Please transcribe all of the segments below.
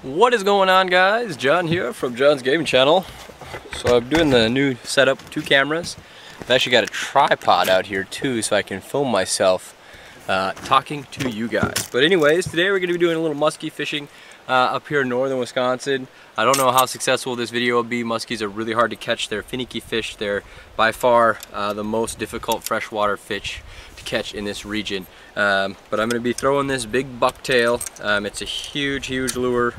What is going on, guys? John here from John's Gaming Channel. So I'm doing the new setup, 2 cameras. I've actually got a tripod out here too, so I can film myself talking to you guys. But anyways, today we're going to be doing a little musky fishing up here in northern Wisconsin. I don't know how successful this video will be. Muskies are really hard to catch. They're finicky fish. They're by far the most difficult freshwater fish to catch in this region. But I'm going to be throwing this big bucktail. It's a huge lure,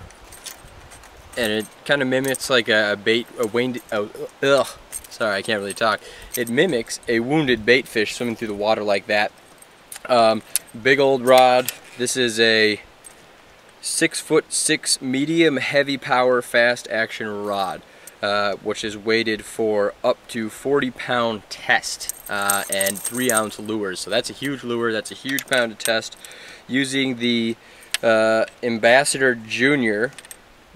and it kind of mimics like a sorry, I can't really talk. It mimics a wounded bait fish swimming through the water like that. Big old rod. This is a 6'6" medium heavy power fast action rod, which is weighted for up to 40-pound test and 3-ounce lures. So that's a huge lure. That's a huge pound to test. Using the Ambassador Junior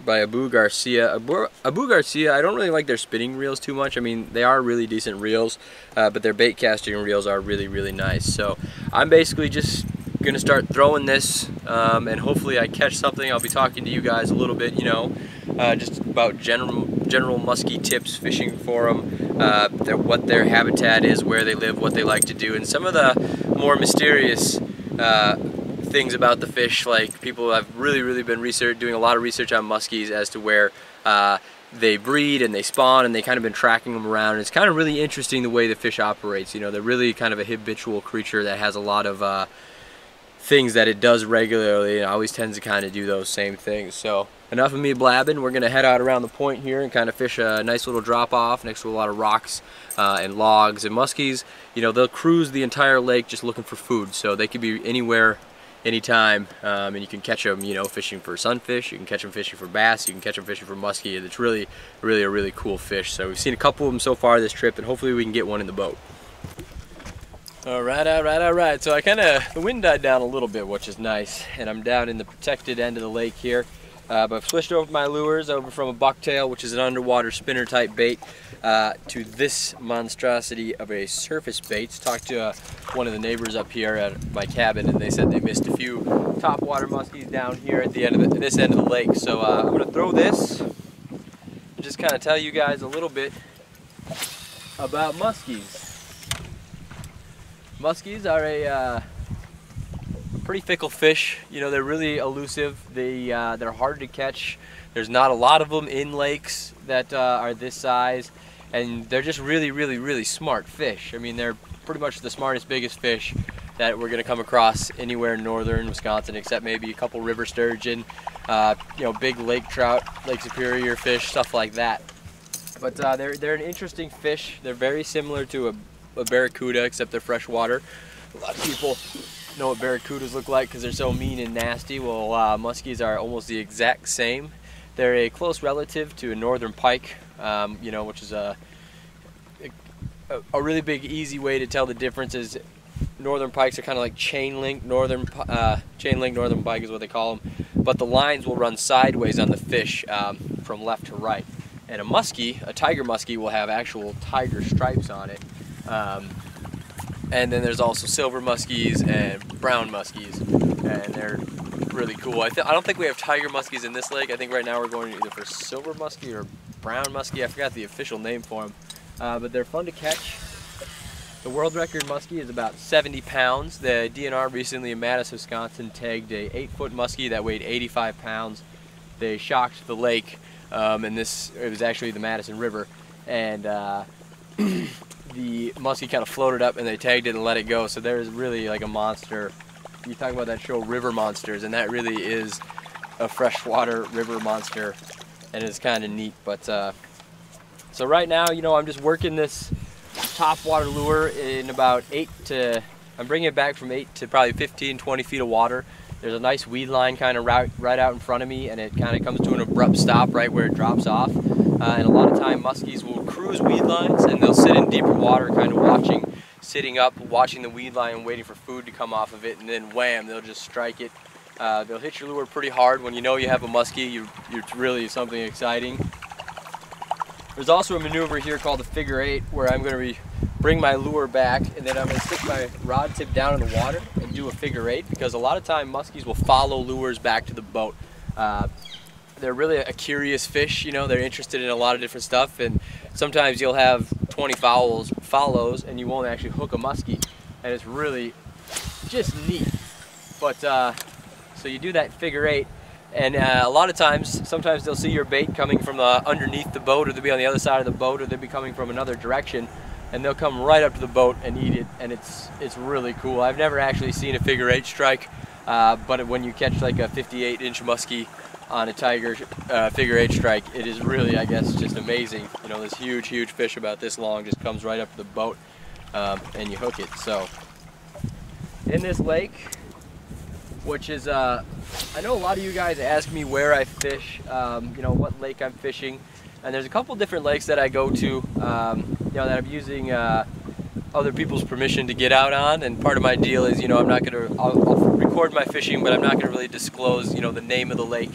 by Abu Garcia. Abu Garcia, I don't really like their spinning reels too much. I mean, they are really decent reels, but their bait casting reels are really nice. So I'm basically just gonna start throwing this, and hopefully I catch something. I'll be talking to you guys a little bit, you know, just about general musky tips, fishing for them, what their habitat is, where they live, what they like to do, and some of the more mysterious things about the fish. Like, people have really been doing a lot of research on muskies as to where they breed and they spawn, and they kind of been tracking them around. And it's kind of really interesting the way the fish operates. You know, they're really kind of a habitual creature that has a lot of things that it does regularly, and always tends to kind of do those same things. So enough of me blabbing. We're gonna head out around the point here and kind of fish a nice little drop off next to a lot of rocks and logs. And muskies, you know, they'll cruise the entire lake just looking for food, so they could be anywhere, anytime, and you can catch them, you know, fishing for sunfish. You can catch them fishing for bass. You can catch them fishing for muskie. It's really a really cool fish. So we've seen a couple of them so far this trip, and hopefully we can get one in the boat. All right. So the wind died down a little bit, which is nice, and I'm down in the protected end of the lake here. But I've switched over my lures over from a bucktail, which is an underwater spinner type bait, to this monstrosity of a surface bait. Talked to one of the neighbors up here at my cabin, and they said they missed a few topwater muskies down here at the end of this end of the lake. So I'm going to throw this and just kind of tell you guys a little bit about muskies. Muskies are a pretty fickle fish. You know, they're really elusive. They're hard to catch. There's not a lot of them in lakes that are this size, and they're just really smart fish. I mean, they're pretty much the smartest, biggest fish that we're gonna come across anywhere in northern Wisconsin, except maybe a couple river sturgeon, you know, big lake trout, Lake Superior fish, stuff like that. But they're an interesting fish. They're very similar to a barracuda, except they're freshwater. A lot of people know what barracudas look like because they're so mean and nasty. Well, muskies are almost the exact same. They're a close relative to a northern pike, you know, which is a really big, easy way to tell the difference is northern pikes are kind of like chain link northern pike is what they call them, but the lines will run sideways on the fish from left to right. And a tiger muskie, will have actual tiger stripes on it. And then there's also silver muskies and brown muskies, and they're really cool. I don't think we have tiger muskies in this lake. I think right now we're going either for silver muskie or brown muskie. I forgot the official name for them, but they're fun to catch. The world record muskie is about 70 pounds. The DNR recently in Madison, Wisconsin, tagged a 8-foot muskie that weighed 85 pounds. They shocked the lake, and it was actually the Madison River, and the muskie kind of floated up, and they tagged it and let it go. So there's really like a monster. You talk about that show River Monsters, and that really is a freshwater river monster, and it's kind of neat. But so right now, you know, I'm just working this topwater lure in about I'm bringing it back from 8 to probably 15-20 feet of water. There's a nice weed line kind of right out in front of me, and it kind of comes to an abrupt stop right where it drops off. And a lot of time muskies will cruise weed lines, and they'll sit in deeper water kind of sitting up, watching the weed line, waiting for food to come off of it, and then wham, they'll just strike it. They'll hit your lure pretty hard. When you know you have a muskie, you're really something exciting. There's also a maneuver here called the figure 8, where I'm going to bring my lure back, and then I'm going to stick my rod tip down in the water and do a figure 8, because a lot of time muskies will follow lures back to the boat. they're really a curious fish, you know. They're interested in a lot of different stuff, and sometimes you'll have 20 follows and you won't actually hook a muskie, and it's really just neat. But so you do that figure eight, and a lot of times, sometimes they'll see your bait coming from underneath the boat, or they'll be on the other side of the boat, or they'll be coming from another direction, and they'll come right up to the boat and eat it, and it's really cool. I've never actually seen a figure eight strike, but when you catch like a 58-inch muskie on a tiger figure eight strike, it is really, I guess, just amazing. You know, this huge fish about this long just comes right up to the boat, and you hook it. So in this lake, which is I know a lot of you guys ask me where I fish, you know, what lake I'm fishing, and there's a couple different lakes that I go to, you know, that I'm using other people's permission to get out on. And part of my deal is, you know, I'll record my fishing, but I'm not gonna really disclose, you know, the name of the lake,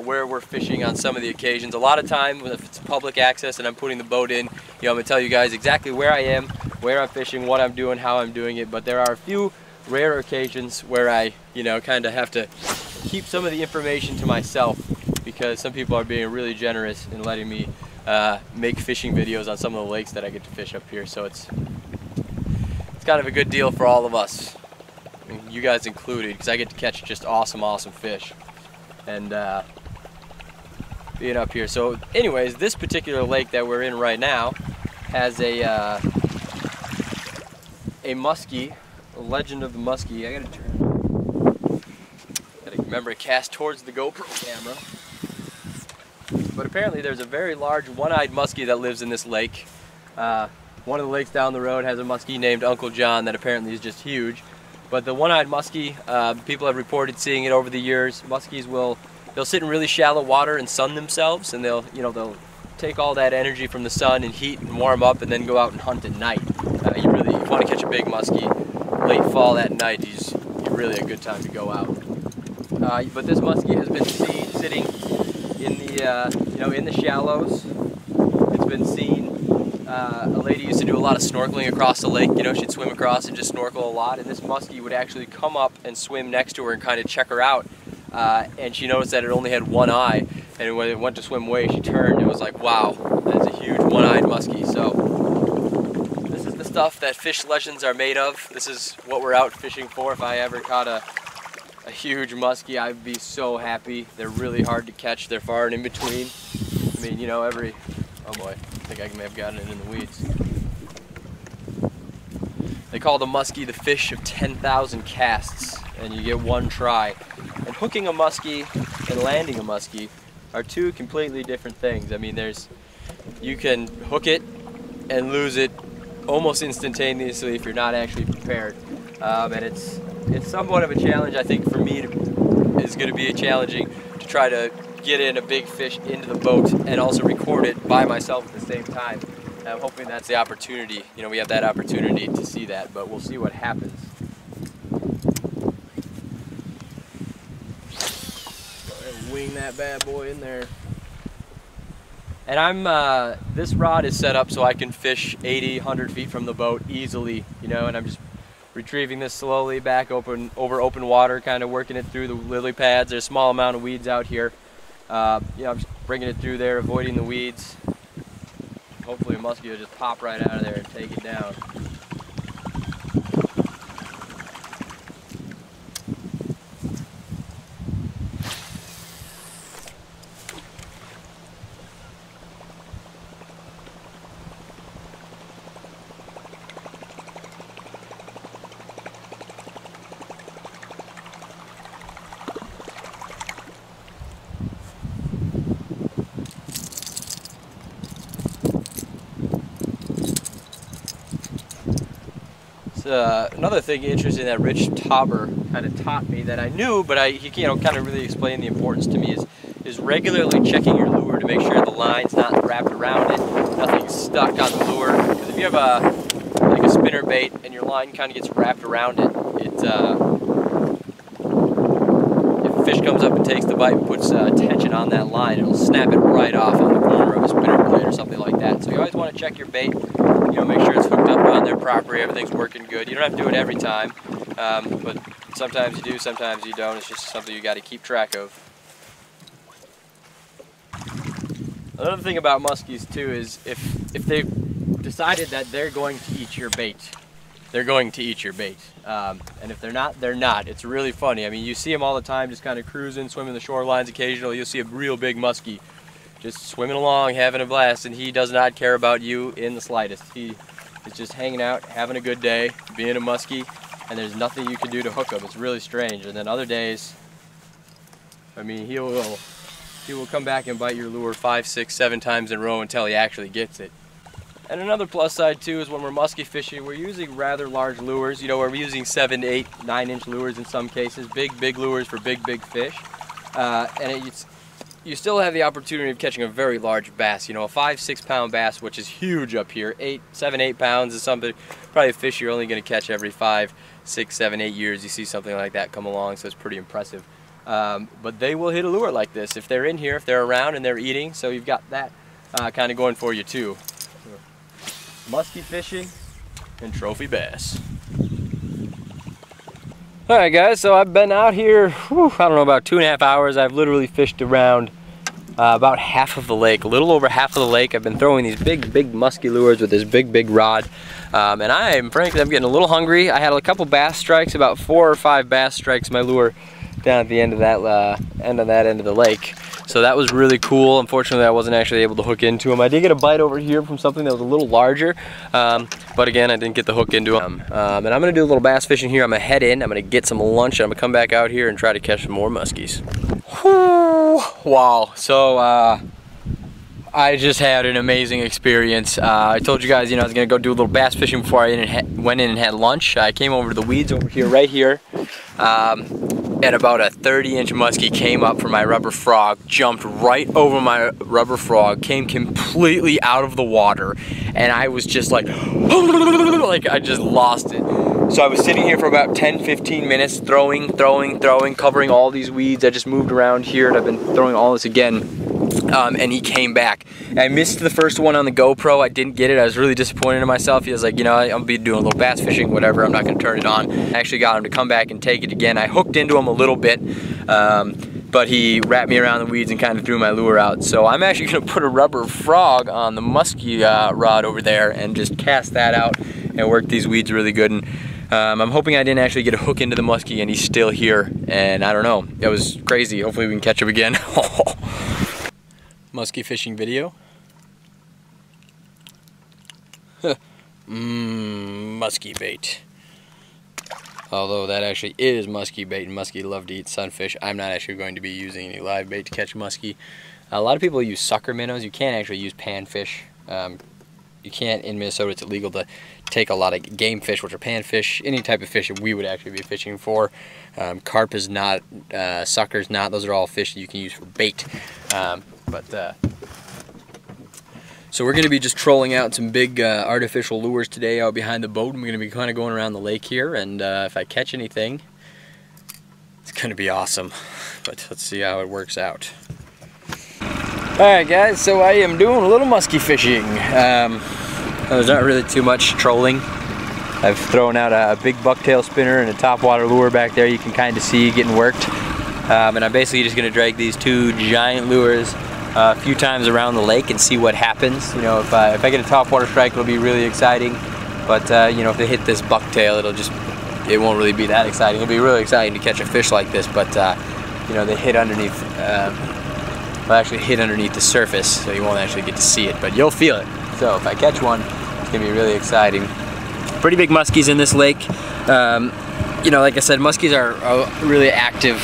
where we're fishing on some of the occasions. A lot of time, if it's public access and I'm putting the boat in, you know, I'm gonna tell you guys exactly where I am, where I'm fishing, what I'm doing, how I'm doing it. But there are a few rare occasions where I, you know, kind of have to keep some of the information to myself, because some people are being really generous in letting me make fishing videos on some of the lakes that I get to fish up here. So it's kind of a good deal for all of us, I mean, you guys included, because I get to catch just awesome fish and being up here. So anyways, this particular lake that we're in right now has a muskie, a legend of the muskie. I gotta remember to cast towards the GoPro camera. But apparently there's a very large one-eyed muskie that lives in this lake. One of the lakes down the road has a muskie named Uncle John that apparently is just huge. But the one-eyed muskie, people have reported seeing it over the years. Muskies they'll sit in really shallow water and sun themselves, and they'll take all that energy from the sun and heat and warm up, and then go out and hunt at night. If you want to catch a big muskie late fall at night, is really a good time to go out. But this muskie has been seen sitting in the in the shallows. It's been seen. A lady used to do a lot of snorkeling across the lake. You know, she'd swim across and just snorkel a lot, and this muskie would actually come up and swim next to her and kind of check her out. And she noticed that it only had one eye, and when it went to swim away, she turned and was like, wow, that's a huge one-eyed muskie. So this is the stuff that fish legends are made of. This is what we're out fishing for. If I ever caught a huge muskie, I'd be so happy. They're really hard to catch. They're far and in between. I mean, you know, oh boy, I think I may have gotten it in the weeds. They call the muskie the fish of 10,000 casts, and you get one try. And hooking a muskie and landing a muskie are two completely different things. I mean, you can hook it and lose it almost instantaneously if you're not actually prepared. And it's somewhat of a challenge, I think, for me. It's going to be challenging to try to get in a big fish into the boat and also record it by myself at the same time. I'm hoping that's the opportunity. You know, we have that opportunity to see that, but we'll see what happens. Go ahead and wing that bad boy in there. And this rod is set up so I can fish 80, 100 feet from the boat easily, you know, and I'm just retrieving this slowly back over open water, kind of working it through the lily pads. There's a small amount of weeds out here. You know, I'm just bringing it through there, avoiding the weeds. Hopefully a muskie will just pop right out of there and take it down. Another thing interesting that Rich Tauber kind of taught me that I knew, but he kind of really explained the importance to me is regularly checking your lure to make sure the line's not wrapped around it, nothing's stuck on the lure. Because if you have like a spinner bait and your line kind of gets wrapped around it, if a fish comes up and takes the bite and puts tension on that line, it'll snap it right off on the corner of a spinner blade or something like that. So you always want to check your bait. You know, make sure it's hooked up on there properly, everything's working good. You don't have to do it every time, but sometimes you do, sometimes you don't. It's just something you got to keep track of. Another thing about muskies too is if they've decided that they're going to eat your bait, they're going to eat your bait. And if they're not, they're not. It's really funny. I mean, you see them all the time just kind of cruising, swimming the shorelines occasionally. You'll see a real big muskie just swimming along, having a blast, and he does not care about you in the slightest. He is just hanging out, having a good day, being a muskie, and there's nothing you can do to hook him. It's really strange. And then other days, I mean, he will come back and bite your lure 5, 6, 7 times in a row until he actually gets it. And another plus side too is when we're musky fishing, we're using rather large lures. You know, we're using 7 to 8, 9-inch lures in some cases, big lures for big fish. And you still have the opportunity of catching a very large bass. You know, a 5, 6 pound bass, which is huge up here. 7, 8 pounds is something, probably a fish you're only going to catch every 5, 6, 7, 8 years. You see something like that come along, so it's pretty impressive. But they will hit a lure like this if they're in here, if they're around and they're eating. So you've got that kind of going for you too. Musky fishing and trophy bass. Alright guys, so I've been out here, I don't know, about 2.5 hours. I've literally fished around about half of the lake, a little over half of the lake. I've been throwing these big musky lures with this big rod. And frankly, I'm getting a little hungry. I had a couple bass strikes, about 4 or 5 bass strikes, my lure down at the end of that end of the lake. So that was really cool. Unfortunately, I wasn't actually able to hook into him. I did get a bite over here from something that was a little larger, but again, I didn't get the hook into him. And I'm gonna do a little bass fishing here. I'm gonna head in, I'm gonna get some lunch, and I'm gonna come back out here and try to catch some more muskies. Whew, wow, so I just had an amazing experience. I told you guys, you know, I was gonna go do a little bass fishing before I went in and had lunch. I came over to the weeds over here, right here. And about a 30-inch muskie came up from my rubber frog, jumped right over my rubber frog, came completely out of the water, and I was just like I just lost it. So I was sitting here for about 10-15 minutes, throwing, covering all these weeds. I just moved around here, and I've been throwing all this again. And he came back. I missed the first one on the GoPro. I didn't get it. I was really disappointed in myself. He was like, you know, I'm gonna be doing a little bass fishing, whatever. I'm not gonna turn it on. I actually got him to come back and take it again. I hooked into him a little bit, but he wrapped me around the weeds and kind of threw my lure out. So I'm actually gonna put a rubber frog on the musky rod over there and just cast that out and work these weeds really good. And I'm hoping I didn't actually get a hook into the muskie and he's still here. And I don't know. It was crazy. Hopefully we can catch him again. Musky fishing video. Musky bait. Although that actually is musky bait, and muskie love to eat sunfish. I'm not actually going to be using any live bait to catch muskie. A lot of people use sucker minnows. You can't actually use panfish. You can't in Minnesota. It's illegal to take a lot of game fish, which are panfish. Any type of fish that we would actually be fishing for. Carp is not. Sucker's not. Those are all fish that you can use for bait. So we're going to be just trolling out some big artificial lures today out behind the boat. I'm going to be kind of going around the lake here, and if I catch anything, it's going to be awesome. But let's see how it works out. Alright guys, so I am doing a little musky fishing. There's not really too much trolling. I've thrown out a big bucktail spinner and a topwater lure back there. You can kind of see getting worked. And I'm basically just going to drag these 2 giant lures a few times around the lake and see what happens. You know, if I get a topwater strike, it'll be really exciting. But you know, if they hit this bucktail, it won't really be that exciting. It'll be really exciting to catch a fish like this, but you know, they hit underneath. Will actually hit underneath the surface, so you won't actually get to see it, but you'll feel it. So if I catch one, it's gonna be really exciting. Pretty big muskies in this lake. You know, like I said, muskies are really active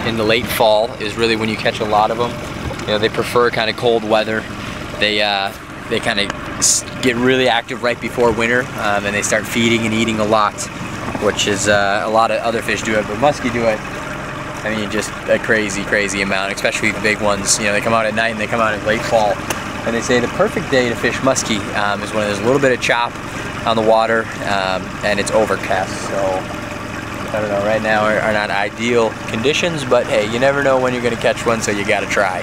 in the late fall. Is really when you catch a lot of them. You know, they prefer kind of cold weather. They kind of get really active right before winter, and they start feeding and eating a lot, which is a lot of other fish do it, but muskie do it. I mean, just a crazy amount, especially the big ones. You know, they come out at night and they come out in late fall. And they say the perfect day to fish muskie is when there's a little bit of chop on the water and it's overcast. So, I don't know, right now are not ideal conditions, but hey, you never know when you're going to catch one, so you got to try.